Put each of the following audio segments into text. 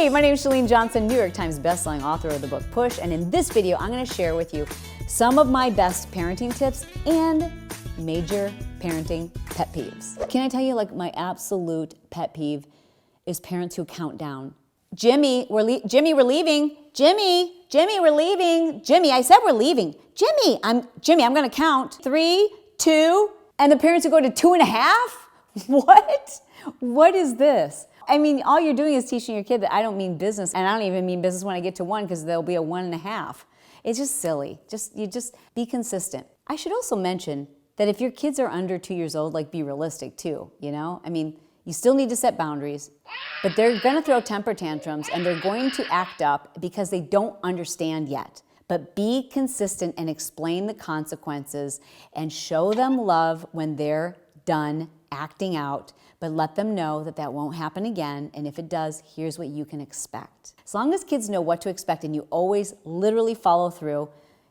Hey, my name is Chalene Johnson, New York Times bestselling author of the book Push, and in this video, I'm going to share with you some of my best parenting tips and major parenting pet peeves. Can I tell you, like, my absolute pet peeve is parents who count down. Jimmy, we're leaving. Jimmy, we're leaving. Jimmy, I said we're leaving. Jimmy, I'm going to count 3, 2, and the parents who go to 2.5? What? What is this? I mean, all you're doing is teaching your kid that I don't mean business, and I don't even mean business when I get to 1 because there'll be a 1.5. It's just silly. You just be consistent. I should also mention that if your kids are under 2 years old, like, be realistic too, you know? I mean, you still need to set boundaries, but they're gonna throw temper tantrums and they're going to act up because they don't understand yet. But be consistent and explain the consequences and show them love when they're done acting out, but let them know that that won't happen again, and if it does, here's what you can expect. As long as kids know what to expect and you always literally follow through,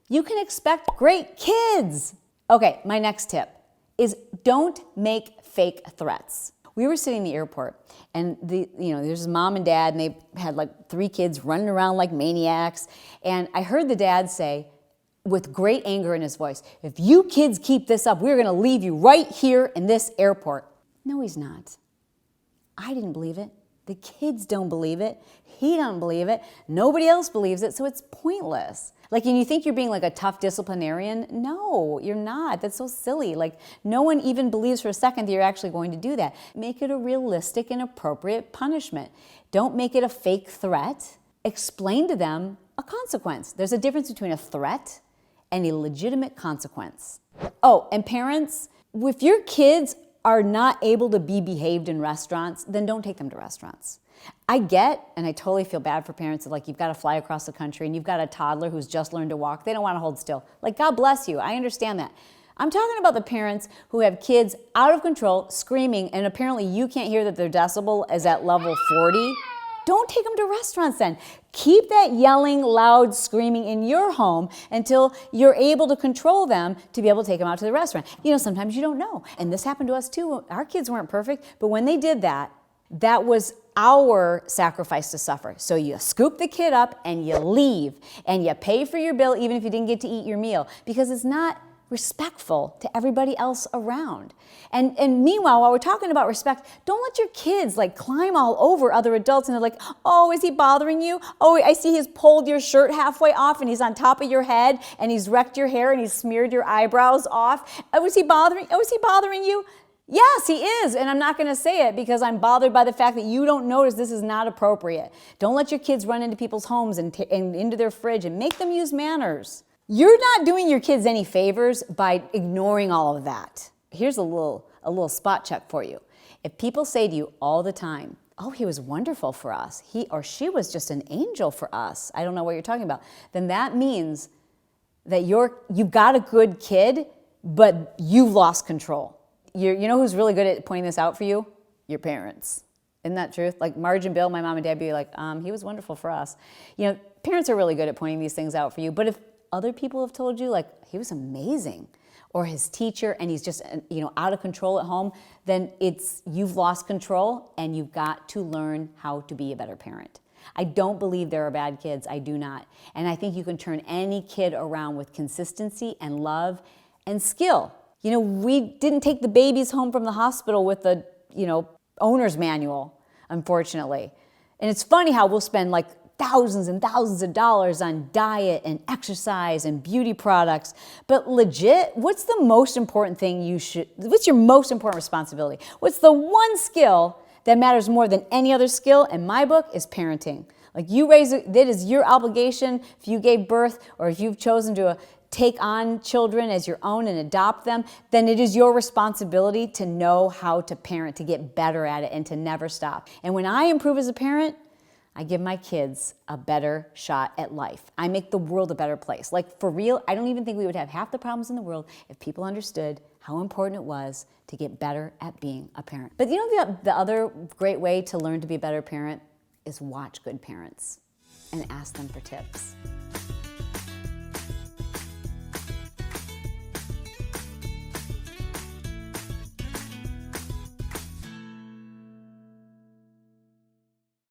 you can expect great kids. Okay, my next tip is don't make fake threats. We were sitting in the airport, and there's mom and dad, and they had like 3 kids running around like maniacs, and I heard the dad say, with great anger in his voice, "If you kids keep this up, we're gonna leave you right here in this airport." No, he's not. I didn't believe it. The kids don't believe it. He don't believe it. Nobody else believes it, so it's pointless. Like, and you think you're being like a tough disciplinarian? No, you're not. That's so silly. Like, no one even believes for a second that you're actually going to do that. Make it a realistic and appropriate punishment. Don't make it a fake threat. Explain to them a consequence. There's a difference between a threat and a legitimate consequence. Oh, and parents, if your kids are not able to be behaved in restaurants, then don't take them to restaurants. I get, and I totally feel bad for parents that, like, you've got to fly across the country and you've got a toddler who's just learned to walk. They don't want to hold still. Like, God bless you. I understand that. I'm talking about the parents who have kids out of control, screaming, and apparently you can't hear that their decibel is at level 40. Don't take them to restaurants then. Keep that yelling, loud screaming in your home until you're able to control them to be able to take them out to the restaurant. You know, sometimes you don't know. And this happened to us too. Our kids weren't perfect, but when they did that, that was our sacrifice to suffer. So you scoop the kid up and you leave and you pay for your bill even if you didn't get to eat your meal, because it's not respectful to everybody else around. And meanwhile, while we're talking about respect, don't let your kids like climb all over other adults and they're like, "Oh, is he bothering you? Oh, I see he's pulled your shirt halfway off and he's on top of your head and he's wrecked your hair and he's smeared your eyebrows off. Oh, is he bothering you?" Yes, he is, and I'm not going to say it because I'm bothered by the fact that you don't notice this is not appropriate. Don't let your kids run into people's homes and into their fridge, and make them use manners. You're not doing your kids any favors by ignoring all of that. Here's a little spot check for you. If people say to you all the time, "Oh, he was wonderful for us. He or she was just an angel for us." I don't know what you're talking about. Then that means that you've got a good kid, but you've lost control. You know who's really good at pointing this out for you? Your parents. Isn't that truth? Like Marge and Bill, my mom and dad, be like, "He was wonderful for us." You know, parents are really good at pointing these things out for you. But if other people have told you, like, "He was amazing," or his teacher, and he's just, out of control at home, then you've lost control and you've got to learn how to be a better parent. I don't believe there are bad kids. I do not. And I think you can turn any kid around with consistency and love and skill. You know, we didn't take the babies home from the hospital with the, owner's manual, unfortunately. And it's funny how we'll spend like thousands and thousands of dollars on diet and exercise and beauty products. But legit, what's the most important thing what's your most important responsibility? What's the one skill that matters more than any other skill in my book is parenting. Like, that is your obligation if you gave birth or if you've chosen to take on children as your own and adopt them, then it is your responsibility to know how to parent, to get better at it, and to never stop. And when I improve as a parent, I give my kids a better shot at life. I make the world a better place. Like, for real, I don't even think we would have half the problems in the world if people understood how important it was to get better at being a parent. But the other great way to learn to be a better parent is watch good parents and ask them for tips.